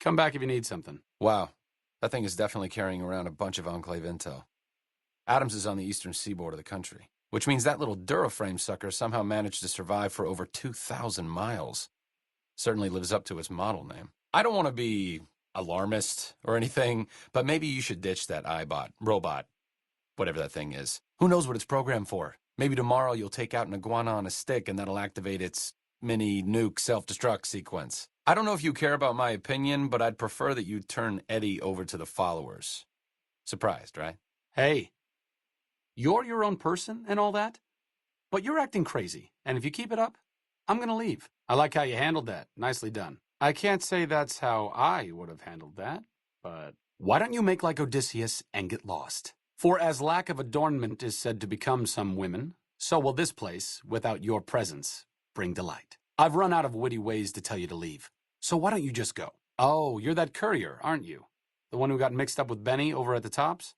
Come back if you need something. Wow, that thing is definitely carrying around a bunch of Enclave intel. Adams is on the eastern seaboard of the country, which means that little Duraframe sucker somehow managed to survive for over 2,000 miles. Certainly lives up to its model name. I don't want to be alarmist or anything, but maybe you should ditch that robot, whatever that thing is. Who knows what it's programmed for? Maybe tomorrow you'll take out an iguana on a stick and that'll activate its mini nuke self-destruct sequence. I don't know if you care about my opinion, but I'd prefer that you turn Eddie over to the followers. Surprised, right? Hey, you're your own person and all that, but you're acting crazy, and if you keep it up, I'm gonna leave. I like how you handled that. Nicely done. I can't say that's how I would have handled that, but why don't you make like Odysseus and get lost? For as lack of adornment is said to become some women, so will this place, without your presence, bring delight. I've run out of witty ways to tell you to leave, so why don't you just go? Oh, you're that courier, aren't you? The one who got mixed up with Benny over at the Tops?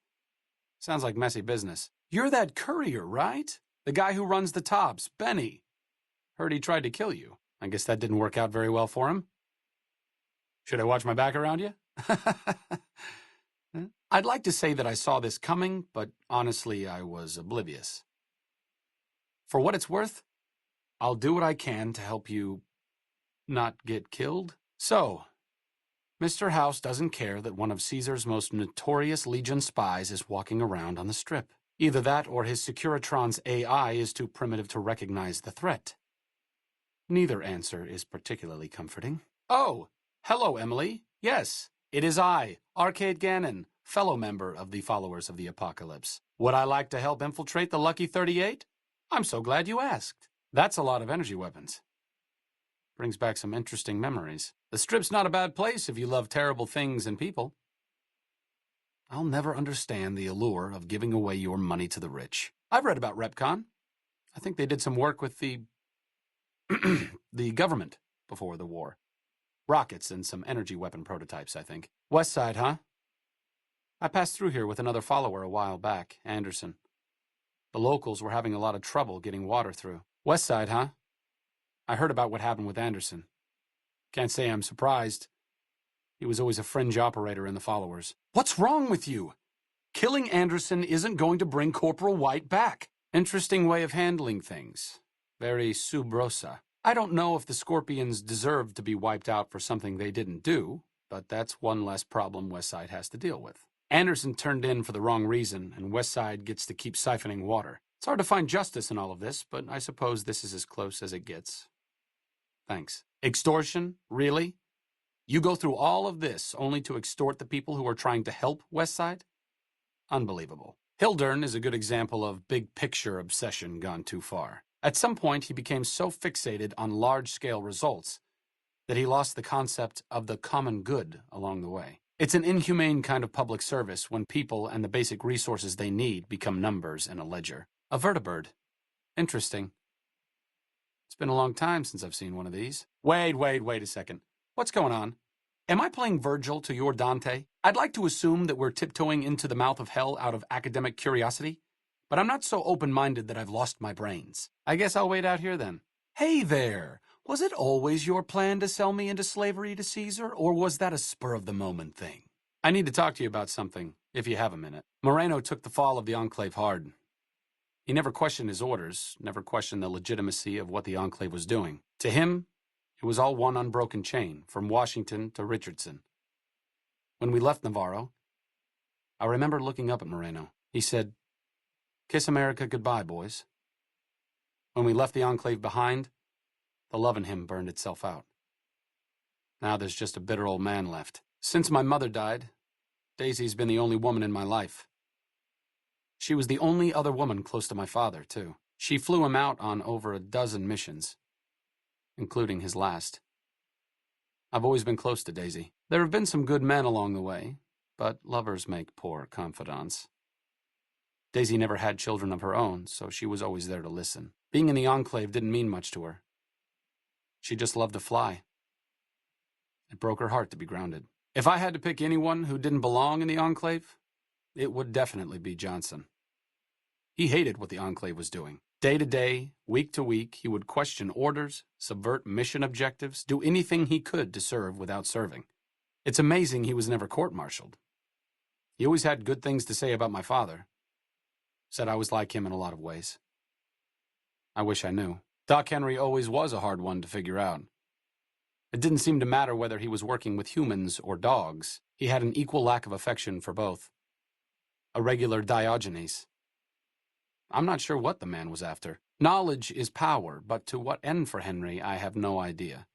Sounds like messy business. You're that courier, right? The guy who runs the Tops, Benny. Heard he tried to kill you. I guess that didn't work out very well for him. Should I watch my back around you? I'd like to say that I saw this coming, but honestly, I was oblivious. For what it's worth, I'll do what I can to help you not get killed. So, Mr. House doesn't care that one of Caesar's most notorious Legion spies is walking around on the Strip. Either that or his Securitron's AI is too primitive to recognize the threat. Neither answer is particularly comforting. Oh, hello, Emily. Yes, it is I, Arcade Gannon, fellow member of the Followers of the Apocalypse. Would I like to help infiltrate the Lucky 38? I'm so glad you asked. That's a lot of energy weapons. Brings back some interesting memories. The Strip's not a bad place if you love terrible things and people. I'll never understand the allure of giving away your money to the rich. I've read about RepCon. I think they did some work with the government before the war. Rockets and some energy weapon prototypes, I think. West Side, huh? I passed through here with another follower a while back, Anderson. The locals were having a lot of trouble getting water through. West Side, huh? I heard about what happened with Anderson. Can't say I'm surprised. He was always a fringe operator in the followers. What's wrong with you? Killing Anderson isn't going to bring Corporal White back. Interesting way of handling things. Very sub rosa. I don't know if the Scorpions deserve to be wiped out for something they didn't do, but that's one less problem Westside has to deal with. Anderson turned in for the wrong reason, and Westside gets to keep siphoning water. It's hard to find justice in all of this, but I suppose this is as close as it gets. Thanks. Extortion? Really? You go through all of this only to extort the people who are trying to help Westside? Unbelievable. Hildern is a good example of big picture obsession gone too far. At some point, he became so fixated on large-scale results that he lost the concept of the common good along the way. It's an inhumane kind of public service when people and the basic resources they need become numbers in a ledger. A vertibird. Interesting. It's been a long time since I've seen one of these. Wait a second. What's going on? Am I playing Virgil to your Dante? I'd like to assume that we're tiptoeing into the mouth of hell out of academic curiosity, but I'm not so open-minded that I've lost my brains. I guess I'll wait out here then. Hey there! Was it always your plan to sell me into slavery to Caesar, or was that a spur-of-the-moment thing? I need to talk to you about something, if you have a minute. Moreno took the fall of the Enclave hard. He never questioned his orders, never questioned the legitimacy of what the Enclave was doing. To him, it was all one unbroken chain, from Washington to Richardson. When we left Navarro, I remember looking up at Moreno. He said, "Kiss America goodbye, boys." When we left the Enclave behind, the love in him burned itself out. Now there's just a bitter old man left. Since my mother died, Daisy's been the only woman in my life. She was the only other woman close to my father, too. She flew him out on over a dozen missions, including his last. I've always been close to Daisy. There have been some good men along the way, but lovers make poor confidants. Daisy never had children of her own, so she was always there to listen. Being in the Enclave didn't mean much to her. She just loved to fly. It broke her heart to be grounded. If I had to pick anyone who didn't belong in the Enclave, it would definitely be Johnson. He hated what the Enclave was doing. Day to day, week to week, he would question orders, subvert mission objectives, do anything he could to serve without serving. It's amazing he was never court-martialed. He always had good things to say about my father. Said I was like him in a lot of ways. I wish I knew. Doc Henry always was a hard one to figure out. It didn't seem to matter whether he was working with humans or dogs. He had an equal lack of affection for both. A regular Diogenes. I'm not sure what the man was after. Knowledge is power, but to what end for Henry, I have no idea.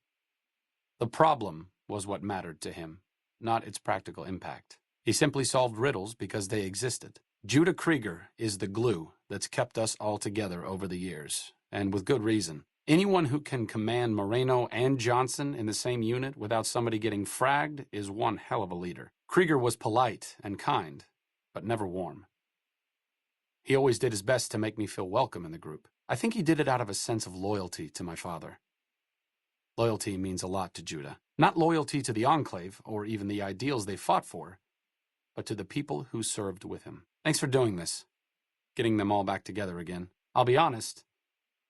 The problem was what mattered to him, not its practical impact. He simply solved riddles because they existed. Judah Krieger is the glue that's kept us all together over the years, and with good reason. Anyone who can command Moreno and Johnson in the same unit without somebody getting fragged is one hell of a leader. Krieger was polite and kind, but never warm. He always did his best to make me feel welcome in the group. I think he did it out of a sense of loyalty to my father. Loyalty means a lot to Judah. Not loyalty to the Enclave, or even the ideals they fought for, but to the people who served with him. Thanks for doing this, getting them all back together again. I'll be honest,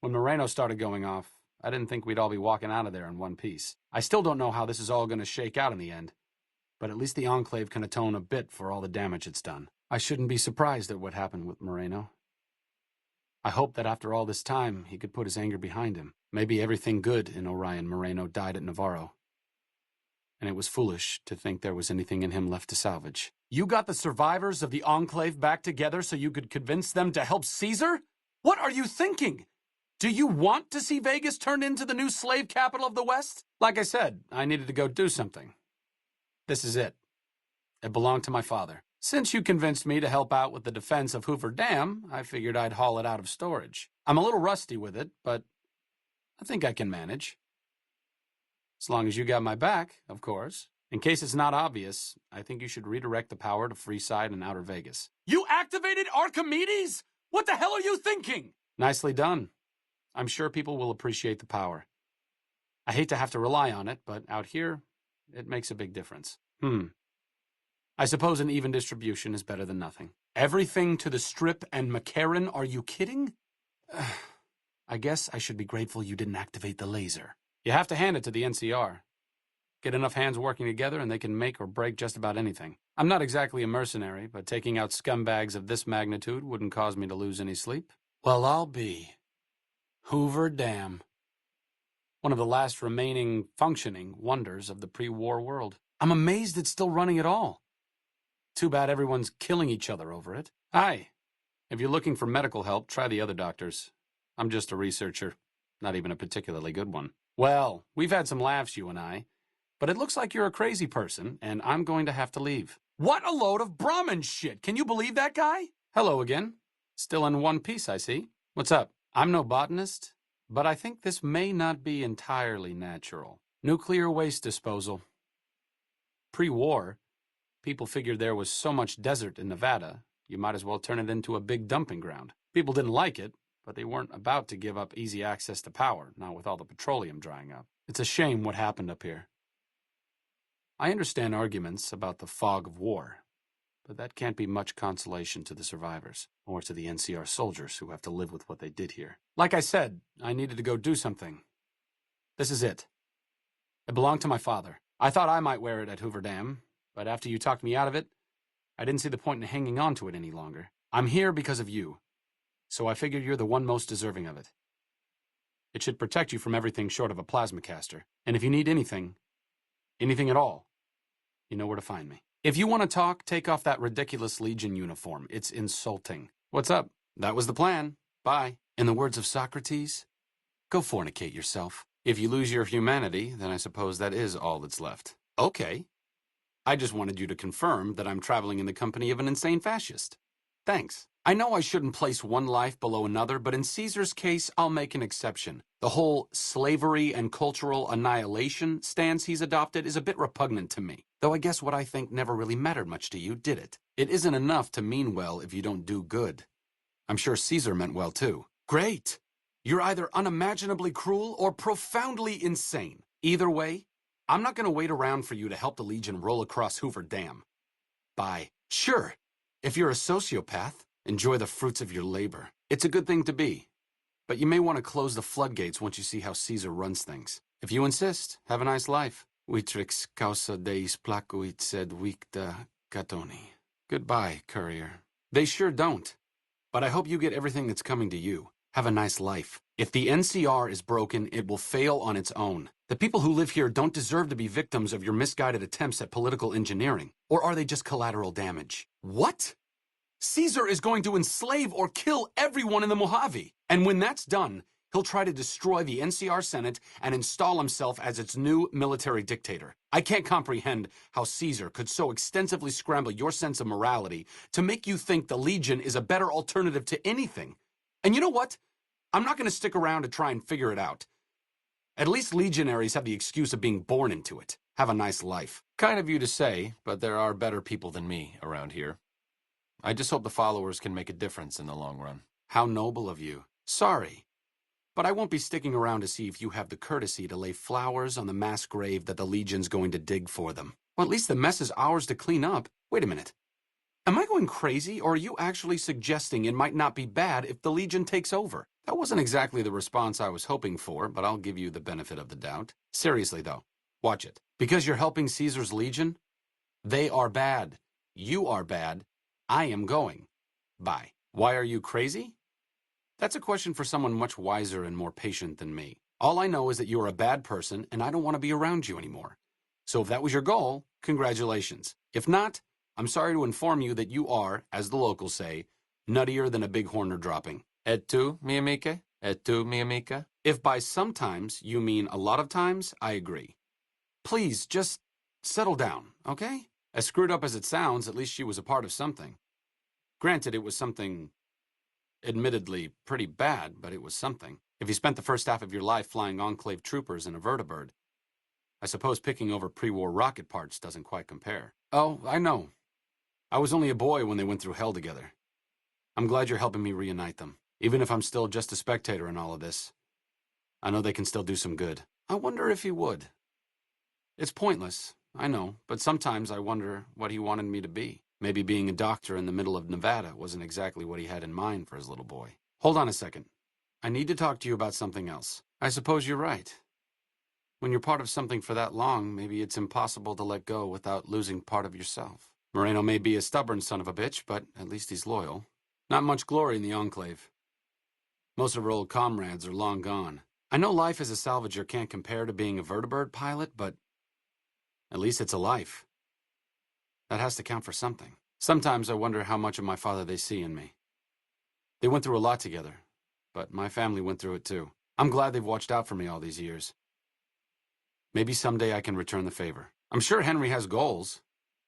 when Moreno started going off, I didn't think we'd all be walking out of there in one piece. I still don't know how this is all going to shake out in the end, but at least the Enclave can atone a bit for all the damage it's done. I shouldn't be surprised at what happened with Moreno. I hope that after all this time, he could put his anger behind him. Maybe everything good in Orion Moreno died at Navarro. And it was foolish to think there was anything in him left to salvage. You got the survivors of the Enclave back together so you could convince them to help Caesar? What are you thinking? Do you want to see Vegas turned into the new slave capital of the West? Like I said, I needed to go do something. This is it. It belonged to my father. Since you convinced me to help out with the defense of Hoover Dam, I figured I'd haul it out of storage. I'm a little rusty with it, but I think I can manage. As long as you got my back, of course. In case it's not obvious, I think you should redirect the power to Freeside and Outer Vegas. You activated Archimedes? What the hell are you thinking? Nicely done. I'm sure people will appreciate the power. I hate to have to rely on it, but out here, it makes a big difference. I suppose an even distribution is better than nothing. Everything to the Strip and McCarran, are you kidding? I guess I should be grateful you didn't activate the laser. You have to hand it to the NCR. Get enough hands working together and they can make or break just about anything. I'm not exactly a mercenary, but taking out scumbags of this magnitude wouldn't cause me to lose any sleep. Well, I'll be Hoover Dam. One of the last remaining functioning wonders of the pre-war world. I'm amazed it's still running at all. Too bad everyone's killing each other over it. Hi. If you're looking for medical help, try the other doctors. I'm just a researcher, not even a particularly good one. Well, we've had some laughs, you and I, but it looks like you're a crazy person, and I'm going to have to leave. What a load of Brahmin shit! Can you believe that guy? Hello again. Still in one piece, I see. What's up? I'm no botanist, but I think this may not be entirely natural. Nuclear waste disposal. Pre-war, people figured there was so much desert in Nevada, you might as well turn it into a big dumping ground. People didn't like it, but they weren't about to give up easy access to power, not with all the petroleum drying up. It's a shame what happened up here. I understand arguments about the fog of war, but that can't be much consolation to the survivors, or to the NCR soldiers who have to live with what they did here. Like I said, I needed to go do something. This is it. It belonged to my father. I thought I might wear it at Hoover Dam, but after you talked me out of it, I didn't see the point in hanging on to it any longer. I'm here because of you, so I figured you're the one most deserving of it. It should protect you from everything short of a plasma caster, and if you need anything at all, you know where to find me. If you want to talk, take off that ridiculous Legion uniform. It's insulting. What's up? That was the plan. Bye. In the words of Socrates, go fornicate yourself. If you lose your humanity, then I suppose that is all that's left. Okay. I just wanted you to confirm that I'm traveling in the company of an insane fascist. Thanks. I know I shouldn't place one life below another, but in Caesar's case, I'll make an exception. The whole slavery and cultural annihilation stance he's adopted is a bit repugnant to me. Though I guess what I think never really mattered much to you, did it? It isn't enough to mean well if you don't do good. I'm sure Caesar meant well, too. Great! You're either unimaginably cruel or profoundly insane. Either way, I'm not going to wait around for you to help the Legion roll across Hoover Dam. Bye. Sure, if you're a sociopath, enjoy the fruits of your labor. It's a good thing to be. But you may want to close the floodgates once you see how Caesar runs things. If you insist, have a nice life. Vitrix causa deis placuit sed victa catoni. Goodbye, courier. They sure don't. But I hope you get everything that's coming to you. Have a nice life. If the NCR is broken, it will fail on its own. The people who live here don't deserve to be victims of your misguided attempts at political engineering. Or are they just collateral damage? What? Caesar is going to enslave or kill everyone in the Mojave. And when that's done, he'll try to destroy the NCR Senate and install himself as its new military dictator. I can't comprehend how Caesar could so extensively scramble your sense of morality to make you think the Legion is a better alternative to anything. And you know what? I'm not going to stick around to try and figure it out. At least legionaries have the excuse of being born into it. Have a nice life. Kind of you to say, but there are better people than me around here. I just hope the followers can make a difference in the long run. How noble of you. Sorry, but I won't be sticking around to see if you have the courtesy to lay flowers on the mass grave that the Legion's going to dig for them. Well, at least the mess is ours to clean up. Wait a minute. Am I going crazy, or are you actually suggesting it might not be bad if the Legion takes over? That wasn't exactly the response I was hoping for, but I'll give you the benefit of the doubt. Seriously, though, watch it. Because you're helping Caesar's Legion, they are bad. You are bad. I am going. Bye. Why are you crazy? That's a question for someone much wiser and more patient than me. All I know is that you are a bad person, and I don't want to be around you anymore. So if that was your goal, congratulations. If not, I'm sorry to inform you that you are, as the locals say, nuttier than a bighorner dropping. Et tu, mi amica? Et tu, mi amica? If by sometimes you mean a lot of times, I agree. Please, just settle down, okay? As screwed up as it sounds, at least she was a part of something. Granted, it was something admittedly pretty bad, but it was something. If you spent the first half of your life flying Enclave troopers in a vertibird, I suppose picking over pre-war rocket parts doesn't quite compare. Oh, I know. I was only a boy when they went through hell together. I'm glad you're helping me reunite them. Even if I'm still just a spectator in all of this, I know they can still do some good. I wonder if he would. It's pointless, I know, but sometimes I wonder what he wanted me to be. Maybe being a doctor in the middle of Nevada wasn't exactly what he had in mind for his little boy. Hold on a second. I need to talk to you about something else. I suppose you're right. When you're part of something for that long, maybe it's impossible to let go without losing part of yourself. Moreno may be a stubborn son of a bitch, but at least he's loyal. Not much glory in the Enclave. Most of our old comrades are long gone. I know life as a salvager can't compare to being a vertibird pilot, but at least it's a life. That has to count for something. Sometimes I wonder how much of my father they see in me. They went through a lot together, but my family went through it too. I'm glad they've watched out for me all these years. Maybe someday I can return the favor. I'm sure Henry has goals.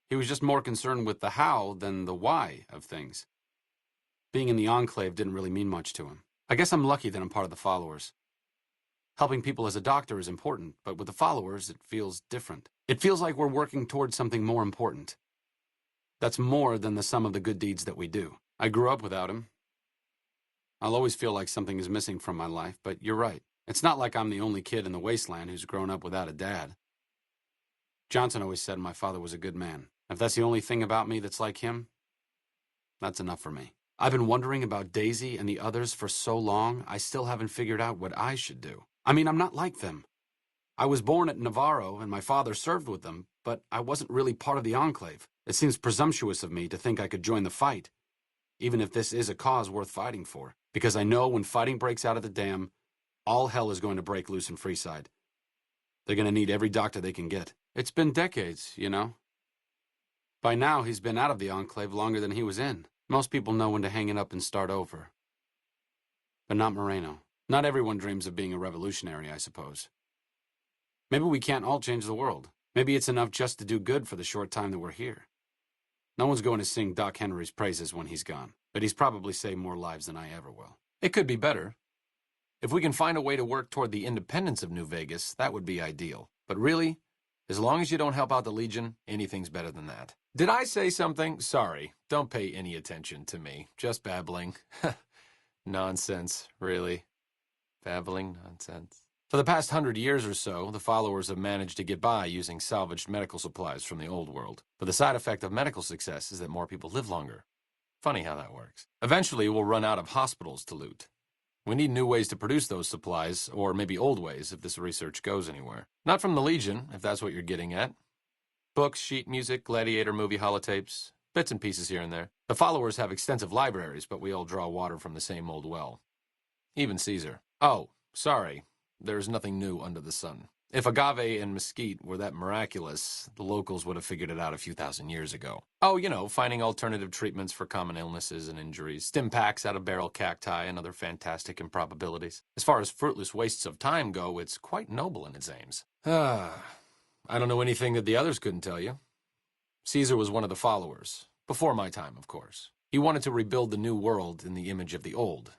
He was just more concerned with the how than the why of things. Being in the Enclave didn't really mean much to him. I guess I'm lucky that I'm part of the followers. Helping people as a doctor is important, but with the followers, it feels different. It feels like we're working towards something more important. That's more than the sum of the good deeds that we do. I grew up without him. I'll always feel like something is missing from my life, but you're right. It's not like I'm the only kid in the wasteland who's grown up without a dad. Johnson always said my father was a good man. If that's the only thing about me that's like him, that's enough for me. I've been wondering about Daisy and the others for so long, I still haven't figured out what I should do. I mean, I'm not like them. I was born at Navarro and my father served with them, but I wasn't really part of the Enclave. It seems presumptuous of me to think I could join the fight, even if this is a cause worth fighting for. Because I know when fighting breaks out at the dam, all hell is going to break loose in Freeside. They're going to need every doctor they can get. It's been decades, you know. By now, he's been out of the Enclave longer than he was in. Most people know when to hang it up and start over. But not Moreno. Not everyone dreams of being a revolutionary, I suppose. Maybe we can't all change the world. Maybe it's enough just to do good for the short time that we're here. No one's going to sing Doc Henry's praises when he's gone, but he's probably saved more lives than I ever will. It could be better. If we can find a way to work toward the independence of New Vegas, that would be ideal. But really, as long as you don't help out the Legion, anything's better than that. Did I say something? Sorry. Don't pay any attention to me. Just babbling. Nonsense, really. Babbling nonsense. For the past 100 years or so, the followers have managed to get by using salvaged medical supplies from the old world. But the side effect of medical success is that more people live longer. Funny how that works. Eventually, we'll run out of hospitals to loot. We need new ways to produce those supplies, or maybe old ways if this research goes anywhere. Not from the Legion, if that's what you're getting at. Books, sheet music, gladiator movie holotapes, bits and pieces here and there. The followers have extensive libraries, but we all draw water from the same old well. Even Caesar. Oh, sorry. There's nothing new under the sun. If agave and mesquite were that miraculous, the locals would have figured it out a few thousand years ago. Oh, finding alternative treatments for common illnesses and injuries, stim packs out of barrel cacti, and other fantastic improbabilities. As far as fruitless wastes of time go, it's quite noble in its aims. I don't know anything that the others couldn't tell you. Caesar was one of the followers. Before my time, of course. He wanted to rebuild the new world in the image of the old.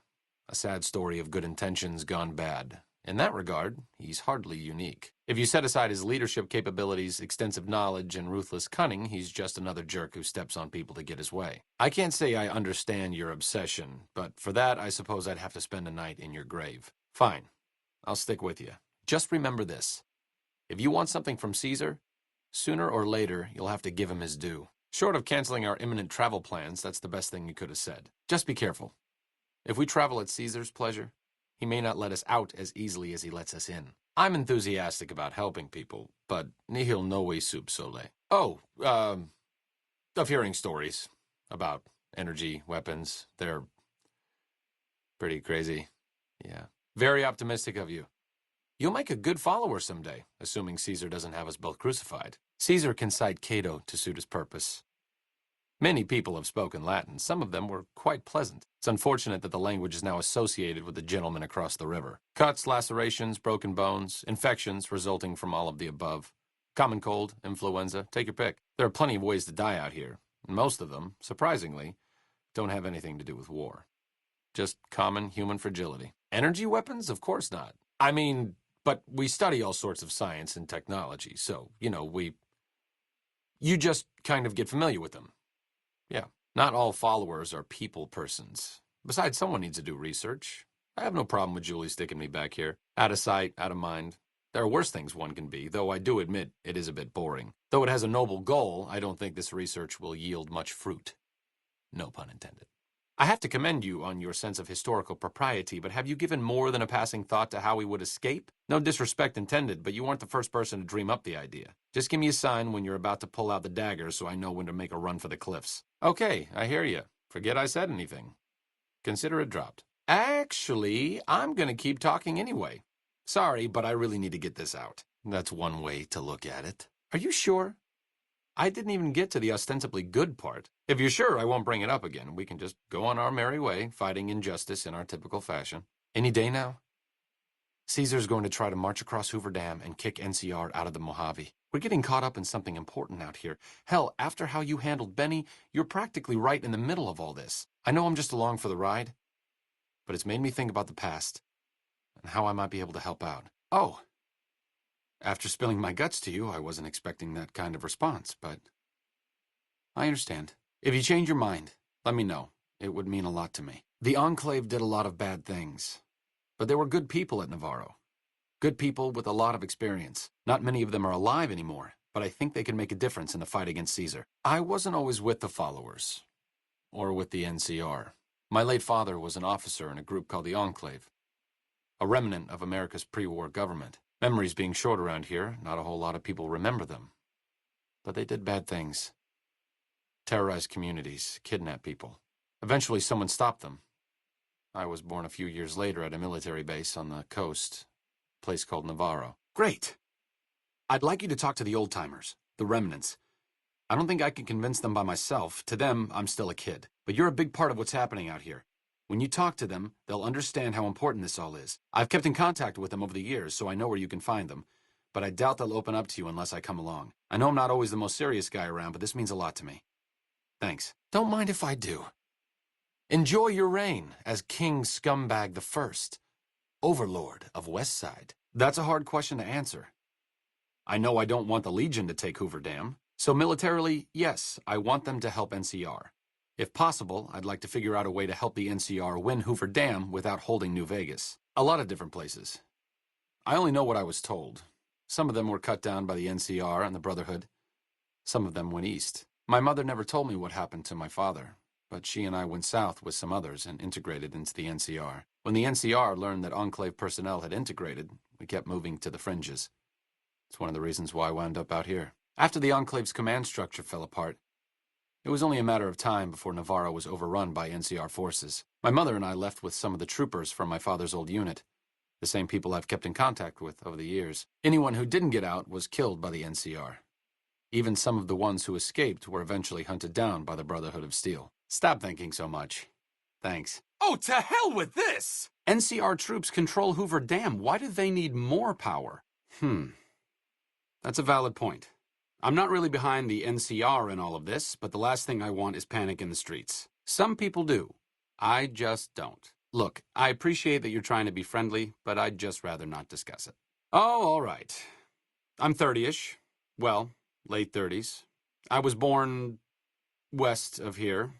A sad story of good intentions gone bad. In that regard, he's hardly unique. If you set aside his leadership capabilities, extensive knowledge, and ruthless cunning, he's just another jerk who steps on people to get his way. I can't say I understand your obsession, but for that, I suppose I'd have to spend a night in your grave. Fine. I'll stick with you. Just remember this. If you want something from Caesar, sooner or later, you'll have to give him his due. Short of canceling our imminent travel plans, that's the best thing you could have said. Just be careful. If we travel at Caesar's pleasure, he may not let us out as easily as he lets us in. I'm enthusiastic about helping people, but nihil novi sub sole. Oh, of hearing stories about energy, weapons. They're pretty crazy. Yeah. Very optimistic of you. You'll make a good follower someday, assuming Caesar doesn't have us both crucified. Caesar can cite Cato to suit his purpose. Many people have spoken Latin. Some of them were quite pleasant. It's unfortunate that the language is now associated with the gentleman across the river. Cuts, lacerations, broken bones, infections resulting from all of the above. Common cold, influenza, take your pick. There are plenty of ways to die out here. And most of them, surprisingly, don't have anything to do with war. Just common human fragility. Energy weapons? Of course not. I mean, but we study all sorts of science and technology, so, you just kind of get familiar with them. Yeah, not all followers are people persons. Besides, someone needs to do research. I have no problem with Julie sticking me back here. Out of sight, out of mind. There are worse things one can be, though I do admit it is a bit boring. Though it has a noble goal, I don't think this research will yield much fruit. No pun intended. I have to commend you on your sense of historical propriety, but have you given more than a passing thought to how we would escape? No disrespect intended, but you weren't the first person to dream up the idea. Just give me a sign when you're about to pull out the dagger so I know when to make a run for the cliffs. Okay, I hear you. Forget I said anything. Consider it dropped. Actually, I'm going to keep talking anyway. Sorry, but I really need to get this out. That's one way to look at it. Are you sure? I didn't even get to the ostensibly good part. If you're sure, I won't bring it up again. We can just go on our merry way, fighting injustice in our typical fashion. Any day now? Caesar's going to try to march across Hoover Dam and kick NCR out of the Mojave. We're getting caught up in something important out here. Hell, after how you handled Benny, you're practically right in the middle of all this. I know I'm just along for the ride, but it's made me think about the past and how I might be able to help out. Oh. After spilling my guts to you, I wasn't expecting that kind of response, but I understand. If you change your mind, let me know. It would mean a lot to me. The Enclave did a lot of bad things, but there were good people at Navarro. Good people with a lot of experience. Not many of them are alive anymore, but I think they can make a difference in the fight against Caesar. I wasn't always with the followers, or with the NCR. My late father was an officer in a group called the Enclave, a remnant of America's pre-war government. Memories being short around here, not a whole lot of people remember them. But they did bad things. Terrorized communities, kidnapped people. Eventually someone stopped them. I was born a few years later at a military base on the coast, a place called Navarro. Great! I'd like you to talk to the old-timers, the remnants. I don't think I can convince them by myself. To them, I'm still a kid. But you're a big part of what's happening out here. When you talk to them, they'll understand how important this all is. I've kept in contact with them over the years, so I know where you can find them. But I doubt they'll open up to you unless I come along. I know I'm not always the most serious guy around, but this means a lot to me. Thanks. Don't mind if I do. Enjoy your reign as King Scumbag the First, Overlord of Westside. That's a hard question to answer. I know I don't want the Legion to take Hoover Dam, so militarily, yes, I want them to help NCR. If possible, I'd like to figure out a way to help the NCR win Hoover Dam without holding New Vegas. A lot of different places. I only know what I was told. Some of them were cut down by the NCR and the Brotherhood. Some of them went east. My mother never told me what happened to my father. but she and I went south with some others and integrated into the NCR. When the NCR learned that Enclave personnel had integrated, we kept moving to the fringes. It's one of the reasons why I wound up out here. After the Enclave's command structure fell apart, it was only a matter of time before Navarro was overrun by NCR forces. My mother and I left with some of the troopers from my father's old unit, the same people I've kept in contact with over the years. Anyone who didn't get out was killed by the NCR. Even some of the ones who escaped were eventually hunted down by the Brotherhood of Steel. Stop thinking so much. Thanks. Oh, to hell with this! NCR troops control Hoover Dam. Why do they need more power? That's a valid point. I'm not really behind the NCR in all of this, but the last thing I want is panic in the streets. Some people do. I just don't. Look, I appreciate that you're trying to be friendly, but I'd just rather not discuss it. Oh, all right. I'm 30-ish. Well, late 30s. I was born west of here.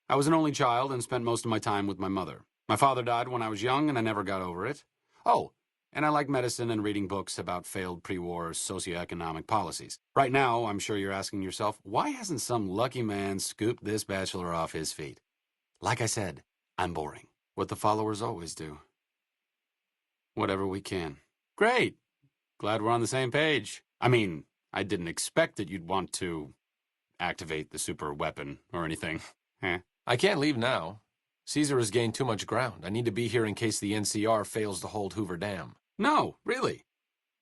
I was an only child and spent most of my time with my mother. My father died when I was young, and I never got over it. Oh, and I like medicine and reading books about failed pre-war socioeconomic policies. Right now, I'm sure you're asking yourself, why hasn't some lucky man scooped this bachelor off his feet? Like I said, I'm boring. What the followers always do. Whatever we can. Great. Glad we're on the same page. I mean, I didn't expect that you'd want to activate the super weapon or anything. I can't leave now. Caesar has gained too much ground. I need to be here in case the NCR fails to hold Hoover Dam. No, really.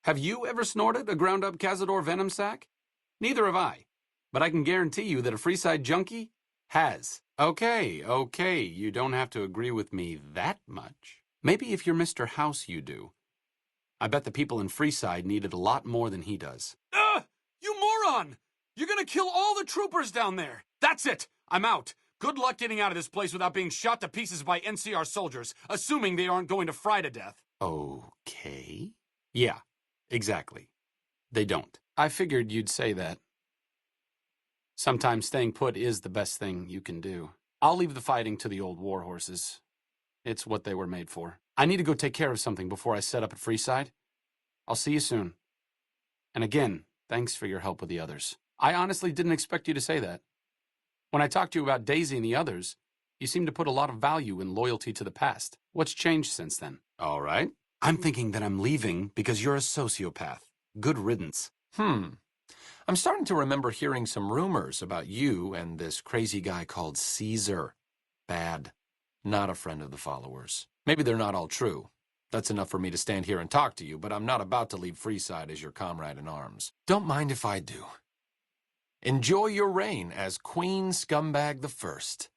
Have you ever snorted a ground-up Cazador venom sac? Neither have I. But I can guarantee you that a Freeside junkie has. Okay, you don't have to agree with me that much. Maybe if you're Mr. House, you do. I bet the people in Freeside needed a lot more than he does. You moron! You're gonna kill all the troopers down there! That's it! I'm out! Good luck getting out of this place without being shot to pieces by NCR soldiers, assuming they aren't going to fry to death. Okay. Yeah, exactly. They don't. I figured you'd say that. Sometimes staying put is the best thing you can do. I'll leave the fighting to the old war horses. It's what they were made for. I need to go take care of something before I set up at Freeside. I'll see you soon. And again, thanks for your help with the others. I honestly didn't expect you to say that. When I talked to you about Daisy and the others, you seem to put a lot of value in loyalty to the past. What's changed since then? All right. I'm thinking that I'm leaving because you're a sociopath. Good riddance. I'm starting to remember hearing some rumors about you and this crazy guy called Caesar. Bad. Not a friend of the followers. Maybe they're not all true. That's enough for me to stand here and talk to you, but I'm not about to leave Freeside as your comrade in arms. Don't mind if I do. Enjoy your reign as Queen Scumbag the First,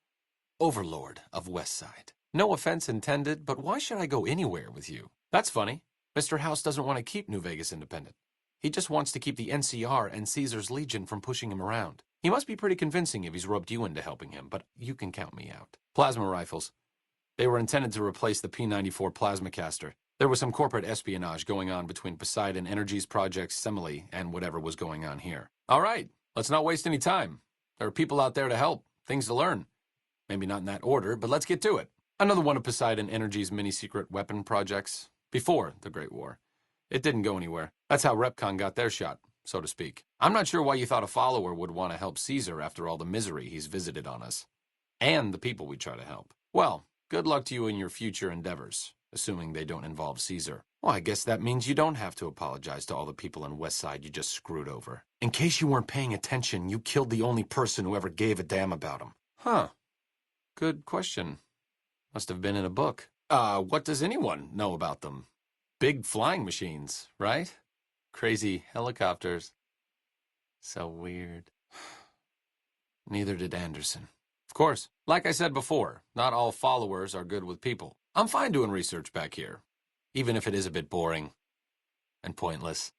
Overlord of Westside. No offense intended, but why should I go anywhere with you? That's funny. Mr. House doesn't want to keep New Vegas independent. He just wants to keep the NCR and Caesar's Legion from pushing him around. He must be pretty convincing if he's roped you into helping him, but you can count me out. Plasma rifles. They were intended to replace the P-94 plasma caster. There was some corporate espionage going on between Poseidon Energy's Project Semele and whatever was going on here. All right, let's not waste any time. There are people out there to help, things to learn. Maybe not in that order, but let's get to it. Another one of Poseidon Energy's mini-secret weapon projects. Before the Great War. It didn't go anywhere. That's how Repcon got their shot, so to speak. I'm not sure why you thought a follower would want to help Caesar after all the misery he's visited on us. And the people we try to help. Well, good luck to you in your future endeavors, assuming they don't involve Caesar. Well, I guess that means you don't have to apologize to all the people in Westside you just screwed over. In case you weren't paying attention, you killed the only person who ever gave a damn about him. Huh. Good question. Must have been in a book. What does anyone know about them? Big flying machines, right? Crazy helicopters. So weird. Neither did Anderson. Of course, like I said before, not all followers are good with people. I'm fine doing research back here, even if it is a bit boring and pointless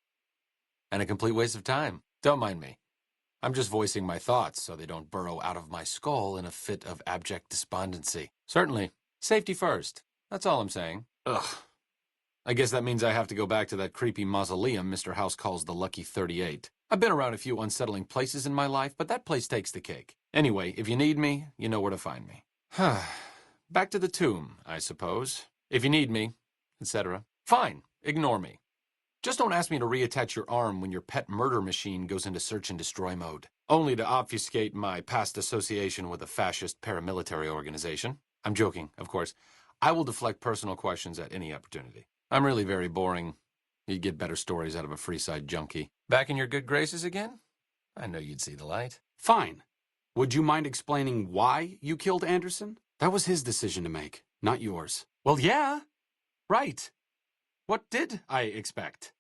and a complete waste of time. Don't mind me. I'm just voicing my thoughts so they don't burrow out of my skull in a fit of abject despondency. Certainly. Safety first. That's all I'm saying. Ugh. I guess that means I have to go back to that creepy mausoleum Mr. House calls the Lucky 38. I've been around a few unsettling places in my life, but that place takes the cake. Anyway, if you need me, you know where to find me. Back to the tomb, I suppose. If you need me, etc. Fine, ignore me. Just don't ask me to reattach your arm when your pet murder machine goes into search and destroy mode. only to obfuscate my past association with a fascist paramilitary organization. I'm joking, of course. I will deflect personal questions at any opportunity. I'm really very boring. You'd get better stories out of a Freeside junkie. Back in your good graces again? I know you'd see the light. Fine. Would you mind explaining why you killed Anderson? That was his decision to make, not yours. Well, yeah. Right. What did I expect?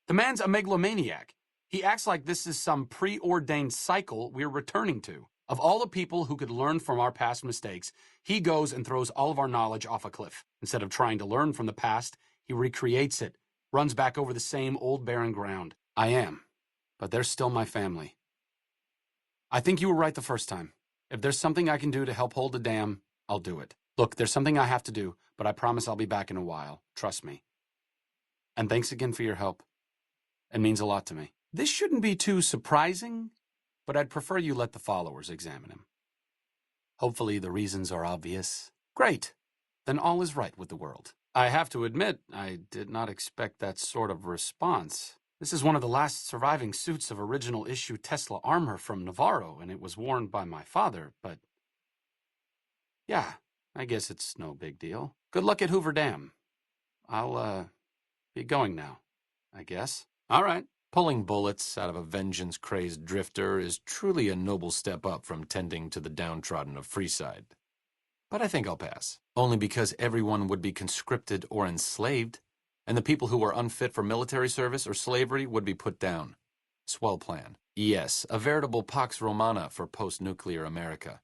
The man's a megalomaniac. He acts like this is some preordained cycle we're returning to. Of all the people who could learn from our past mistakes, he goes and throws all of our knowledge off a cliff. Instead of trying to learn from the past, he recreates it, runs back over the same old barren ground. I am, but they're still my family. I think you were right the first time. If there's something I can do to help hold the dam, I'll do it. Look, there's something I have to do, but I promise I'll be back in a while. Trust me. And thanks again for your help. It means a lot to me. This shouldn't be too surprising, but I'd prefer you let the followers examine him. Hopefully the reasons are obvious. Great. Then all is right with the world. I have to admit, I did not expect that sort of response. This is one of the last surviving suits of original issue Tesla armor from Navarro, and it was worn by my father, but... yeah, I guess it's no big deal. Good luck at Hoover Dam. I'll, be going now, I guess. All right. Pulling bullets out of a vengeance-crazed drifter is truly a noble step up from tending to the downtrodden of Freeside. But I think I'll pass. Only because everyone would be conscripted or enslaved, and the people who are unfit for military service or slavery would be put down. Swell plan. Yes, a veritable Pax Romana for post-nuclear America.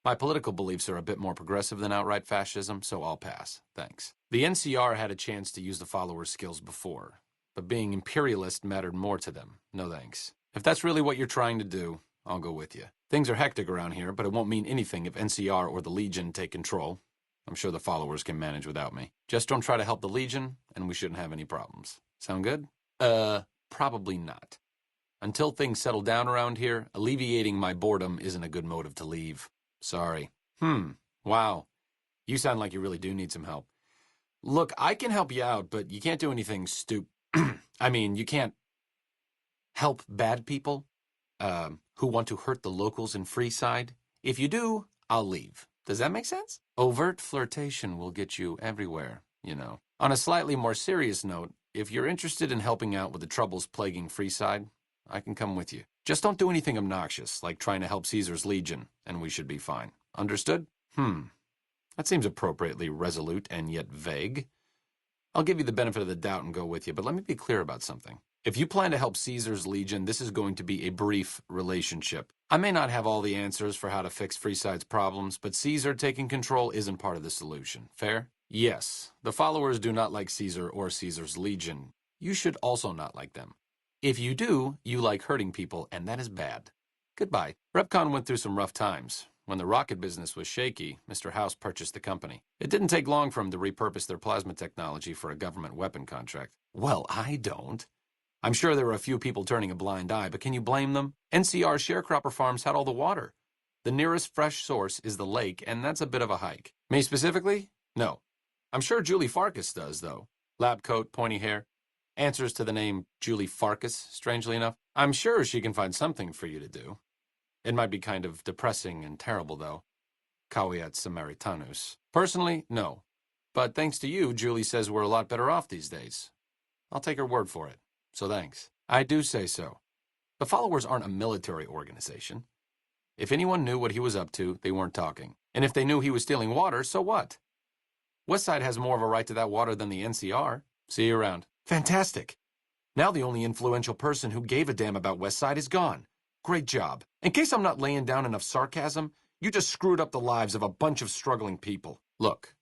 My political beliefs are a bit more progressive than outright fascism, so I'll pass. Thanks. The NCR had a chance to use the followers' skills before, but being imperialist mattered more to them. No thanks. If that's really what you're trying to do, I'll go with you. Things are hectic around here, but it won't mean anything if NCR or the Legion take control. I'm sure the followers can manage without me. Just don't try to help the Legion, and we shouldn't have any problems. Sound good? Probably not. Until things settle down around here, alleviating my boredom isn't a good motive to leave. Sorry. Wow. You sound like you really do need some help. Look, I can help you out, but you can't do anything I mean, you can't help bad people who want to hurt the locals in Freeside. If you do, I'll leave. Does that make sense? Overt flirtation will get you everywhere, you know. On a slightly more serious note, if you're interested in helping out with the troubles plaguing Freeside, I can come with you. Just don't do anything obnoxious, like trying to help Caesar's Legion, and we should be fine. Understood? That seems appropriately resolute and yet vague. I'll give you the benefit of the doubt and go with you, but let me be clear about something. If you plan to help Caesar's Legion, this is going to be a brief relationship. I may not have all the answers for how to fix Freeside's problems, but Caesar taking control isn't part of the solution. Fair? Yes. The followers do not like Caesar or Caesar's Legion. You should also not like them. If you do, you like hurting people, and that is bad. Goodbye. Repcon went through some rough times. When the rocket business was shaky, Mr. House purchased the company. It didn't take long for him to repurpose their plasma technology for a government weapon contract. Well, I don't. I'm sure there were a few people turning a blind eye, but can you blame them? NCR sharecropper farms had all the water. The nearest fresh source is the lake, and that's a bit of a hike. Me specifically? No. I'm sure Julie Farkas does, though. Lab coat, pointy hair. Answers to the name Julie Farkas, strangely enough. I'm sure she can find something for you to do. It might be kind of depressing and terrible, though. Caveat Samaritanus. Personally, no. But thanks to you, Julie says we're a lot better off these days. I'll take her word for it. So thanks. I do say so. The followers aren't a military organization. If anyone knew what he was up to, they weren't talking. And if they knew he was stealing water, so what? Westside has more of a right to that water than the NCR. See you around. Fantastic. Now the only influential person who gave a damn about Westside is gone. Great job. In case I'm not laying down enough sarcasm, you just screwed up the lives of a bunch of struggling people. Look,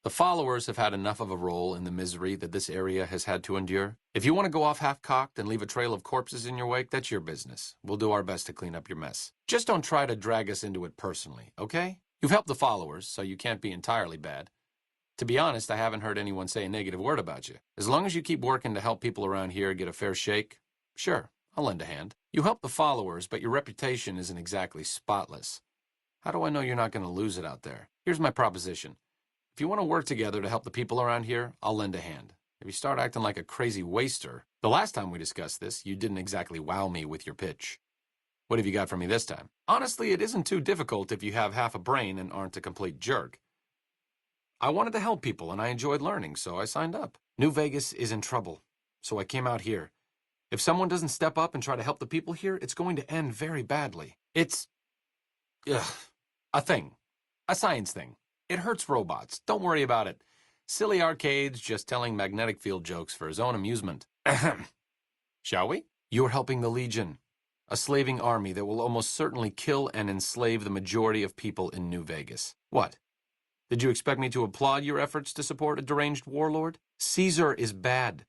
the followers have had enough of a role in the misery that this area has had to endure. If you want to go off half-cocked and leave a trail of corpses in your wake, that's your business. We'll do our best to clean up your mess. Just don't try to drag us into it personally, okay? You've helped the followers, so you can't be entirely bad. To be honest, I haven't heard anyone say a negative word about you. As long as you keep working to help people around here get a fair shake, sure, I'll lend a hand. You help the followers, but your reputation isn't exactly spotless. How do I know you're not going to lose it out there? Here's my proposition. If you want to work together to help the people around here, I'll lend a hand. If you start acting like a crazy waster, the last time we discussed this, you didn't exactly wow me with your pitch. What have you got for me this time? Honestly, it isn't too difficult if you have half a brain and aren't a complete jerk. I wanted to help people, and I enjoyed learning, so I signed up. New Vegas is in trouble, so I came out here. If someone doesn't step up and try to help the people here, it's going to end very badly. It's a thing. A science thing. It hurts robots. Don't worry about it. Silly arcades just telling magnetic field jokes for his own amusement. Ahem. Shall we? You're helping the Legion, a slaving army that will almost certainly kill and enslave the majority of people in New Vegas. What? Did you expect me to applaud your efforts to support a deranged warlord? Caesar is bad.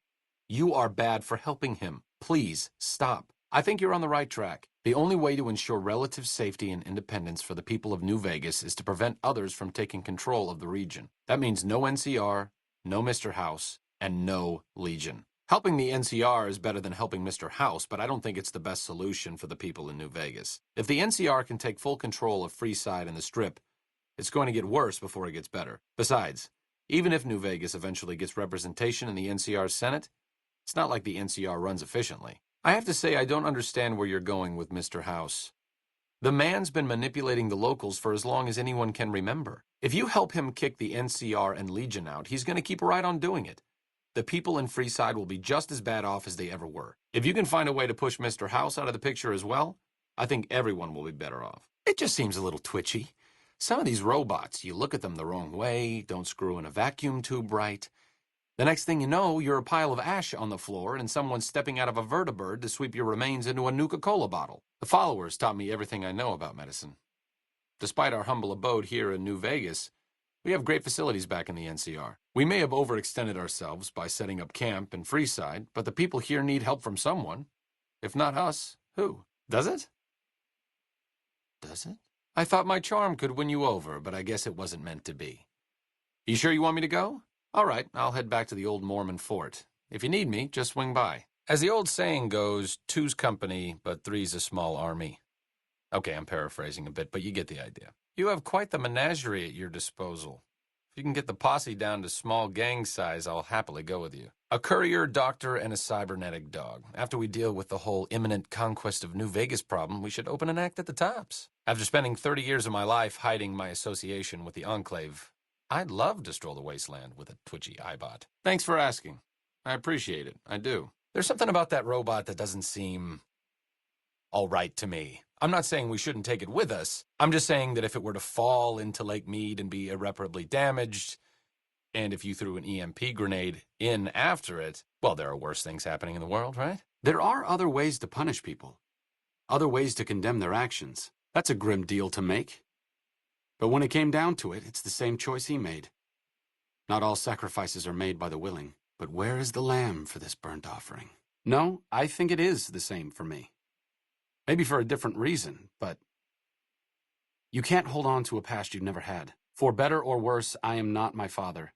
You are bad for helping him. Please, stop. I think you're on the right track. The only way to ensure relative safety and independence for the people of New Vegas is to prevent others from taking control of the region. That means no NCR, no Mr. House, and no Legion. Helping the NCR is better than helping Mr. House, but I don't think it's the best solution for the people in New Vegas. If the NCR can take full control of Freeside and the Strip, it's going to get worse before it gets better. Besides, even if New Vegas eventually gets representation in the NCR's Senate, it's not like the NCR runs efficiently. I have to say I don't understand where you're going with Mr. House. The man's been manipulating the locals for as long as anyone can remember. If you help him kick the NCR and Legion out, he's going to keep right on doing it. The people in Freeside will be just as bad off as they ever were. If you can find a way to push Mr. House out of the picture as well, I think everyone will be better off. It just seems a little twitchy. Some of these robots, you look at them the wrong way, don't screw in a vacuum tube right. The next thing you know, you're a pile of ash on the floor and someone's stepping out of a vertibird to sweep your remains into a Nuka-Cola bottle. The followers taught me everything I know about medicine. Despite our humble abode here in New Vegas, we have great facilities back in the NCR. We may have overextended ourselves by setting up camp in Freeside, but the people here need help from someone. If not us, who? Does it? Does it? I thought my charm could win you over, but I guess it wasn't meant to be. You sure you want me to go? All right, I'll head back to the old Mormon fort. If you need me, just swing by. As the old saying goes, two's company, but three's a small army. Okay, I'm paraphrasing a bit, but you get the idea. You have quite the menagerie at your disposal. If you can get the posse down to small gang size, I'll happily go with you. A courier, doctor, and a cybernetic dog. After we deal with the whole imminent conquest of New Vegas problem, we should open an act at the tops. After spending 30 years of my life hiding my association with the Enclave, I'd love to stroll the wasteland with a twitchy eyebot. Thanks for asking. I appreciate it. I do. There's something about that robot that doesn't seem all right to me. I'm not saying we shouldn't take it with us. I'm just saying that if it were to fall into Lake Mead and be irreparably damaged, and if you threw an EMP grenade in after it, well, there are worse things happening in the world, right? There are other ways to punish people. Other ways to condemn their actions. That's a grim deal to make. But when it came down to it, it's the same choice he made. Not all sacrifices are made by the willing. But where is the lamb for this burnt offering? No, I think it is the same for me. Maybe for a different reason, but you can't hold on to a past you've never had. For better or worse, I am not my father.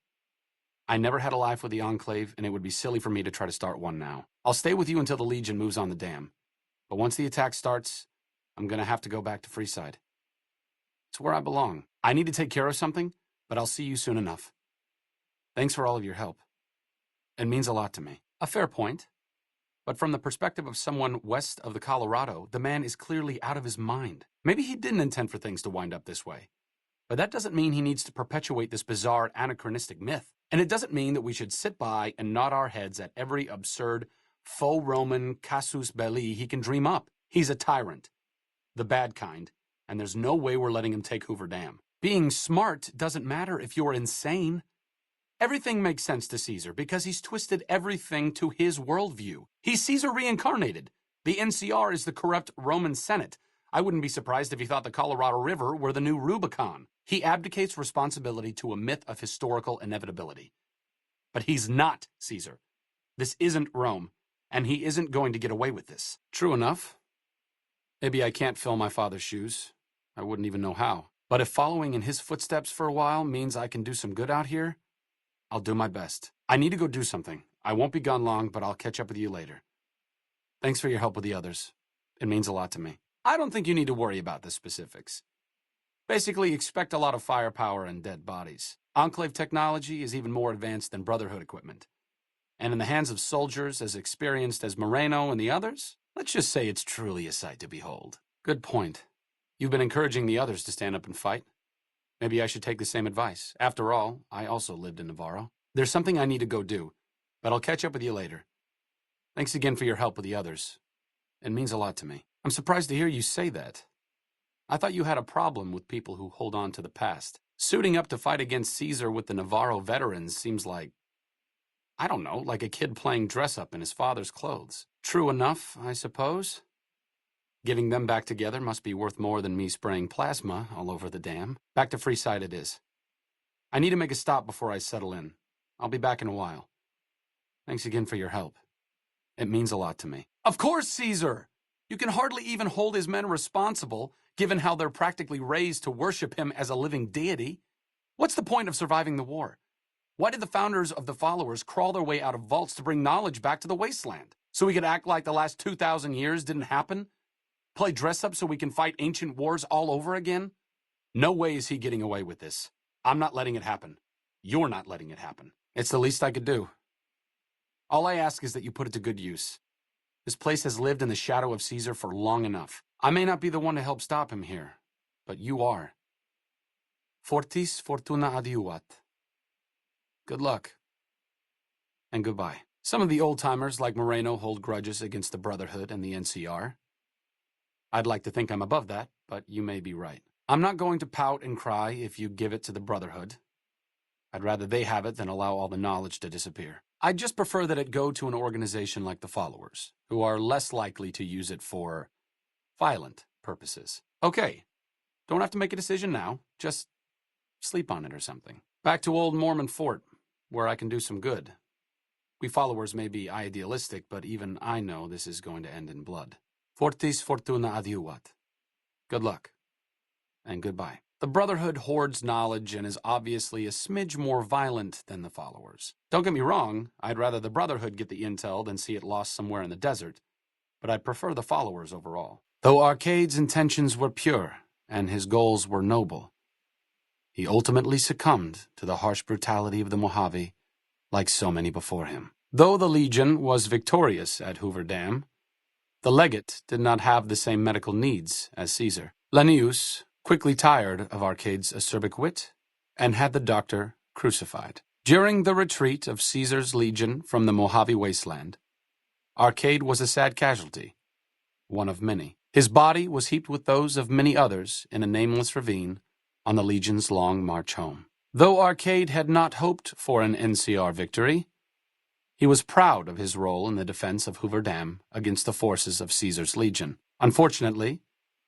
I never had a life with the Enclave, and it would be silly for me to try to start one now. I'll stay with you until the Legion moves on the dam. But once the attack starts, I'm going to have to go back to Freeside. It's where I belong. I need to take care of something, but I'll see you soon enough. Thanks for all of your help. It means a lot to me. A fair point. But from the perspective of someone west of the Colorado, the man is clearly out of his mind. Maybe he didn't intend for things to wind up this way. But that doesn't mean he needs to perpetuate this bizarre anachronistic myth. And it doesn't mean that we should sit by and nod our heads at every absurd faux Roman casus belli he can dream up. He's a tyrant. The bad kind. And there's no way we're letting him take Hoover Dam. Being smart doesn't matter if you're insane. Everything makes sense to Caesar because he's twisted everything to his worldview. He's Caesar reincarnated. The NCR is the corrupt Roman Senate. I wouldn't be surprised if he thought the Colorado River were the new Rubicon. He abdicates responsibility to a myth of historical inevitability. But he's not Caesar. This isn't Rome, and he isn't going to get away with this. True enough. Maybe I can't fill my father's shoes. I wouldn't even know how. But if following in his footsteps for a while means I can do some good out here, I'll do my best. I need to go do something. I won't be gone long, but I'll catch up with you later. Thanks for your help with the others. It means a lot to me. I don't think you need to worry about the specifics. Basically, expect a lot of firepower and dead bodies. Enclave technology is even more advanced than Brotherhood equipment. And in the hands of soldiers as experienced as Moreno and the others, let's just say it's truly a sight to behold. Good point. You've been encouraging the others to stand up and fight. Maybe I should take the same advice. After all, I also lived in Navarro. There's something I need to go do, but I'll catch up with you later. Thanks again for your help with the others. It means a lot to me. I'm surprised to hear you say that. I thought you had a problem with people who hold on to the past. Suiting up to fight against Caesar with the Navarro veterans seems like, I don't know, like a kid playing dress-up in his father's clothes. True enough, I suppose. Giving them back together must be worth more than me spraying plasma all over the dam. Back to Freeside it is. I need to make a stop before I settle in. I'll be back in a while. Thanks again for your help. It means a lot to me. Of course, Caesar! You can hardly even hold his men responsible, given how they're practically raised to worship him as a living deity. What's the point of surviving the war? Why did the founders of the followers crawl their way out of vaults to bring knowledge back to the wasteland? So we could act like the last 2,000 years didn't happen? Play dress-up so we can fight ancient wars all over again? No way is he getting away with this. I'm not letting it happen. You're not letting it happen. It's the least I could do. All I ask is that you put it to good use. This place has lived in the shadow of Caesar for long enough. I may not be the one to help stop him here, but you are. Fortis fortuna adiuvat. Good luck. And goodbye. Some of the old-timers like Moreno hold grudges against the Brotherhood and the NCR. I'd like to think I'm above that, but you may be right. I'm not going to pout and cry if you give it to the Brotherhood. I'd rather they have it than allow all the knowledge to disappear. I'd just prefer that it go to an organization like the Followers, who are less likely to use it for violent purposes. Okay, don't have to make a decision now. Just sleep on it or something. Back to old Mormon Fort, where I can do some good. We Followers may be idealistic, but even I know this is going to end in blood. Fortis fortuna adiuvat. Good luck. And goodbye. The Brotherhood hoards knowledge and is obviously a smidge more violent than the Followers. Don't get me wrong, I'd rather the Brotherhood get the intel than see it lost somewhere in the desert, but I'd prefer the Followers overall. Though Arcade's intentions were pure and his goals were noble, he ultimately succumbed to the harsh brutality of the Mojave, like so many before him. Though the Legion was victorious at Hoover Dam, the legate did not have the same medical needs as Caesar. Lanius quickly tired of Arcade's acerbic wit and had the doctor crucified. During the retreat of Caesar's legion from the Mojave wasteland, Arcade was a sad casualty, one of many. His body was heaped with those of many others in a nameless ravine on the Legion's long march home. Though Arcade had not hoped for an NCR victory, he was proud of his role in the defense of Hoover Dam against the forces of Caesar's Legion. Unfortunately,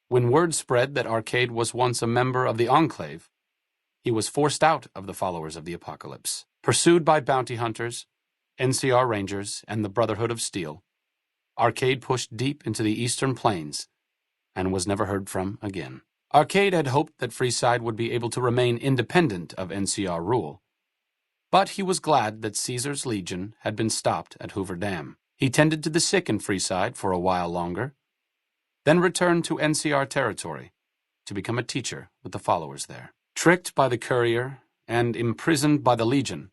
when word spread that Arcade was once a member of the Enclave, he was forced out of the Followers of the Apocalypse. Pursued by bounty hunters, NCR Rangers, and the Brotherhood of Steel, Arcade pushed deep into the eastern plains and was never heard from again. Arcade had hoped that Freeside would be able to remain independent of NCR rule, but he was glad that Caesar's Legion had been stopped at Hoover Dam. He tended to the sick in Freeside for a while longer, then returned to NCR territory to become a teacher with the Followers there. Tricked by the courier and imprisoned by the Legion,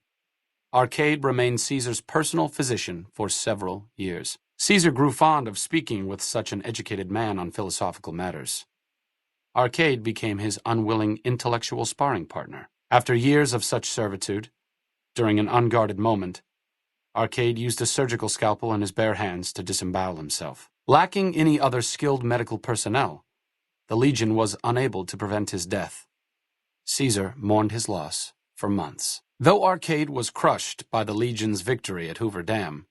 Arcade remained Caesar's personal physician for several years. Caesar grew fond of speaking with such an educated man on philosophical matters. Arcade became his unwilling intellectual sparring partner. After years of such servitude, during an unguarded moment, Arcade used a surgical scalpel in his bare hands to disembowel himself. Lacking any other skilled medical personnel, the Legion was unable to prevent his death. Caesar mourned his loss for months. Though Arcade was crushed by the Legion's victory at Hoover Dam,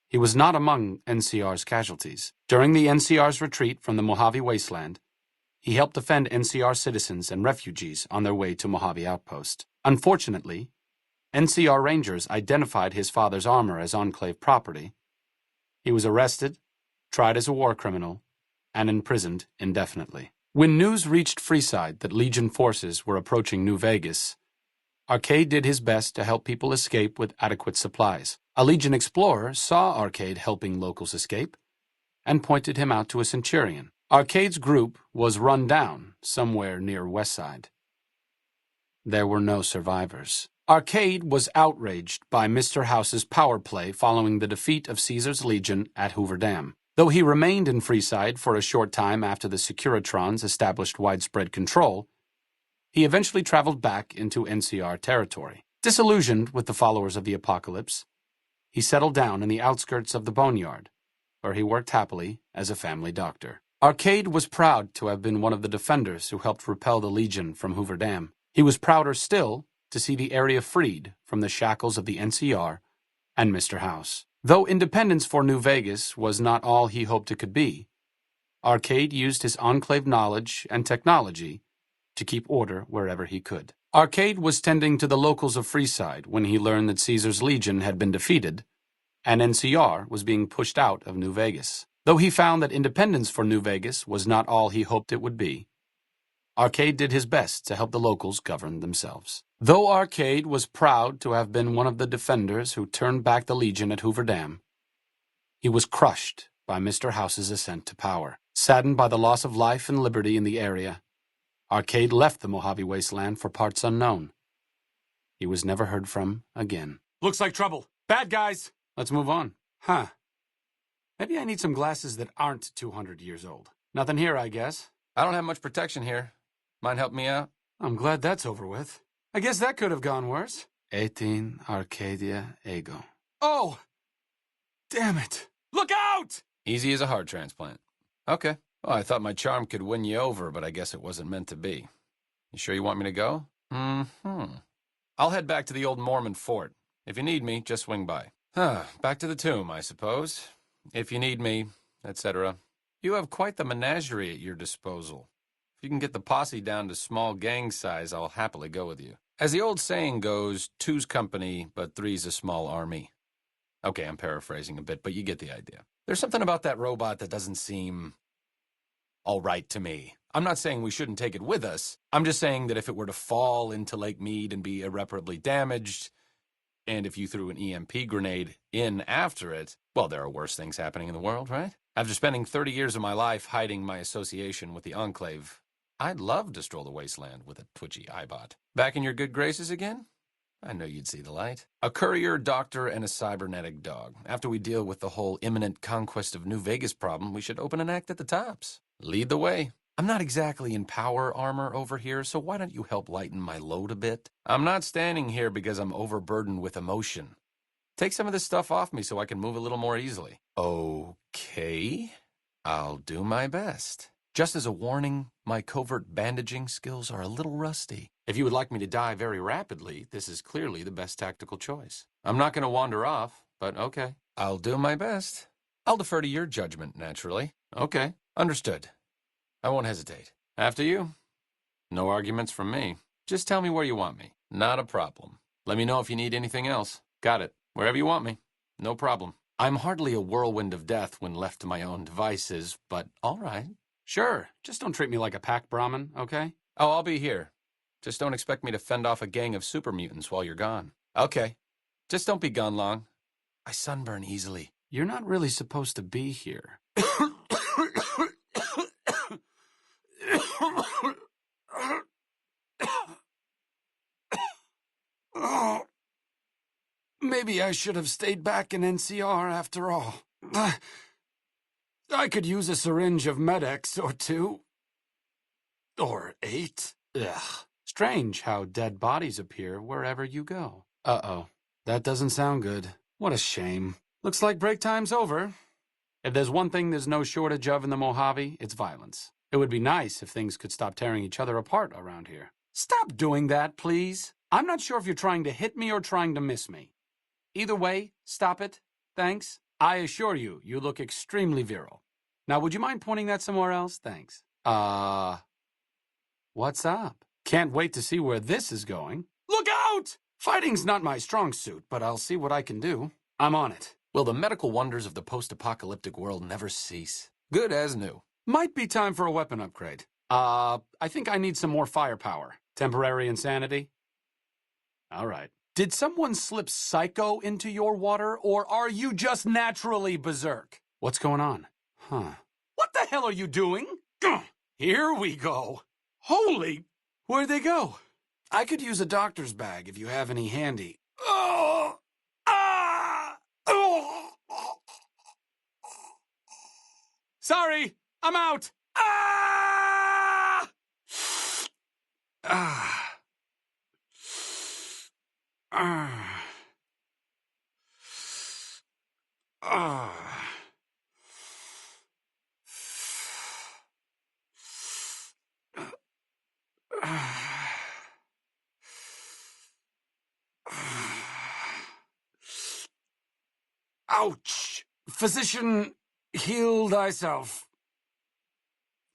he was not among NCR's casualties. During the NCR's retreat from the Mojave wasteland, he helped defend NCR citizens and refugees on their way to Mojave Outpost. Unfortunately, NCR Rangers identified his father's armor as Enclave property. He was arrested, tried as a war criminal, and imprisoned indefinitely. When news reached Freeside that Legion forces were approaching New Vegas, Arcade did his best to help people escape with adequate supplies. A Legion explorer saw Arcade helping locals escape and pointed him out to a Centurion. Arcade's group was run down somewhere near Westside. There were no survivors. Arcade was outraged by Mr. House's power play following the defeat of Caesar's Legion at Hoover Dam. Though he remained in Freeside for a short time after the Securitrons established widespread control, he eventually traveled back into NCR territory. Disillusioned with the followers of the apocalypse, he settled down in the outskirts of the Boneyard, where he worked happily as a family doctor. Arcade was proud to have been one of the defenders who helped repel the Legion from Hoover Dam. He was prouder still to see the area freed from the shackles of the NCR and Mr. House. Though independence for New Vegas was not all he hoped it could be, Arcade used his Enclave knowledge and technology to keep order wherever he could. Arcade was tending to the locals of Freeside when he learned that Caesar's Legion had been defeated and NCR was being pushed out of New Vegas. Though he found that independence for New Vegas was not all he hoped it would be, Arcade did his best to help the locals govern themselves. Though Arcade was proud to have been one of the defenders who turned back the Legion at Hoover Dam, he was crushed by Mr. House's ascent to power. Saddened by the loss of life and liberty in the area, Arcade left the Mojave Wasteland for parts unknown. He was never heard from again. Looks like trouble. Bad guys! Let's move on. Huh. Maybe I need some glasses that aren't 200 years old. Nothing here, I guess. I don't have much protection here. Mind help me out? I'm glad that's over with. I guess that could have gone worse. 18 Arcadia Ego. Oh! Damn it. Look out! Easy as a heart transplant. Okay. Well, I thought my charm could win you over, but I guess it wasn't meant to be. You sure you want me to go? I'll head back to the old Mormon fort. If you need me, just swing by. Back to the tomb, I suppose. If you need me, etc. You have quite the menagerie at your disposal. If you can get the posse down to small gang size, I'll happily go with you. As the old saying goes, two's company, but three's a small army. Okay, I'm paraphrasing a bit, but you get the idea. There's something about that robot that doesn't seem all right to me. I'm not saying we shouldn't take it with us. I'm just saying that if it were to fall into Lake Mead and be irreparably damaged, and if you threw an EMP grenade in after it, well, there are worse things happening in the world, right? After spending 30 years of my life hiding my association with the Enclave, I'd love to stroll the wasteland with a twitchy eyebot. Back in your good graces again? I know you'd see the light. A courier, doctor, and a cybernetic dog. After we deal with the whole imminent conquest of New Vegas problem, we should open an act at the tops. Lead the way. I'm not exactly in power armor over here, so why don't you help lighten my load a bit? I'm not standing here because I'm overburdened with emotion. Take some of this stuff off me so I can move a little more easily. Okay. I'll do my best. Just as a warning, my covert bandaging skills are a little rusty. If you would like me to die very rapidly, this is clearly the best tactical choice. I'm not going to wander off, but okay. I'll do my best. I'll defer to your judgment, naturally. Okay. Understood. I won't hesitate. After you. No arguments from me. Just tell me where you want me. Not a problem. Let me know if you need anything else. Got it. Wherever you want me. No problem. I'm hardly a whirlwind of death when left to my own devices, but all right. Sure. Just don't treat me like a pack Brahmin, okay? Oh, I'll be here. Just don't expect me to fend off a gang of super mutants while you're gone. Okay. Just don't be gone long. I sunburn easily. You're not really supposed to be here. Maybe I should have stayed back in NCR after all. I could use a syringe of Med-X or two. Or 8. Ugh. Strange how dead bodies appear wherever you go. Uh-oh. That doesn't sound good. What a shame. Looks like break time's over. If there's one thing there's no shortage of in the Mojave, it's violence. It would be nice if things could stop tearing each other apart around here. Stop doing that, please. I'm not sure if you're trying to hit me or trying to miss me. Either way, stop it. Thanks. I assure you, you look extremely virile. Now, would you mind pointing that somewhere else? Thanks. What's up? Can't wait to see where this is going. Look out! Fighting's not my strong suit, but I'll see what I can do. I'm on it. Will the medical wonders of the post-apocalyptic world never cease? Good as new. Might be time for a weapon upgrade. I think I need some more firepower. Temporary insanity? All right. Did someone slip Psycho into your water, or are you just naturally berserk? What's going on? Huh. What the hell are you doing? Here we go. Holy... Where'd they go? I could use a doctor's bag if you have any handy. Oh! Ah! Oh! Sorry, I'm out! Ah! Ah. Ah. Ah. Ouch! Physician, heal thyself.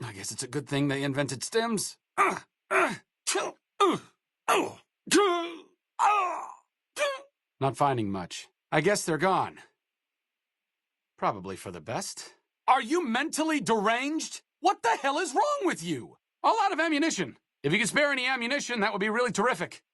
I guess it's a good thing they invented stems. Not finding much. I guess they're gone. Probably for the best. Are you mentally deranged? What the hell is wrong with you? All out of ammunition. If you can spare any ammunition, that would be really terrific.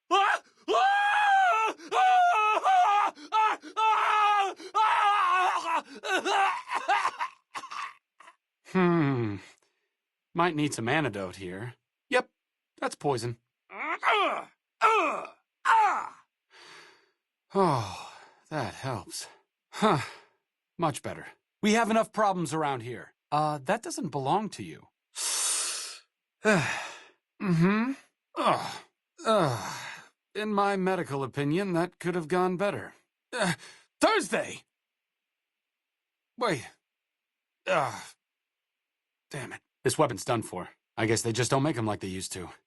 Might need some antidote here. Yep, that's poison. Oh, that helps. Huh. Much better. We have enough problems around here. That doesn't belong to you. Mm-hmm. In my medical opinion, that could have gone better. Thursday! Wait. Damn it. This weapon's done for. I guess they just don't make them like they used to.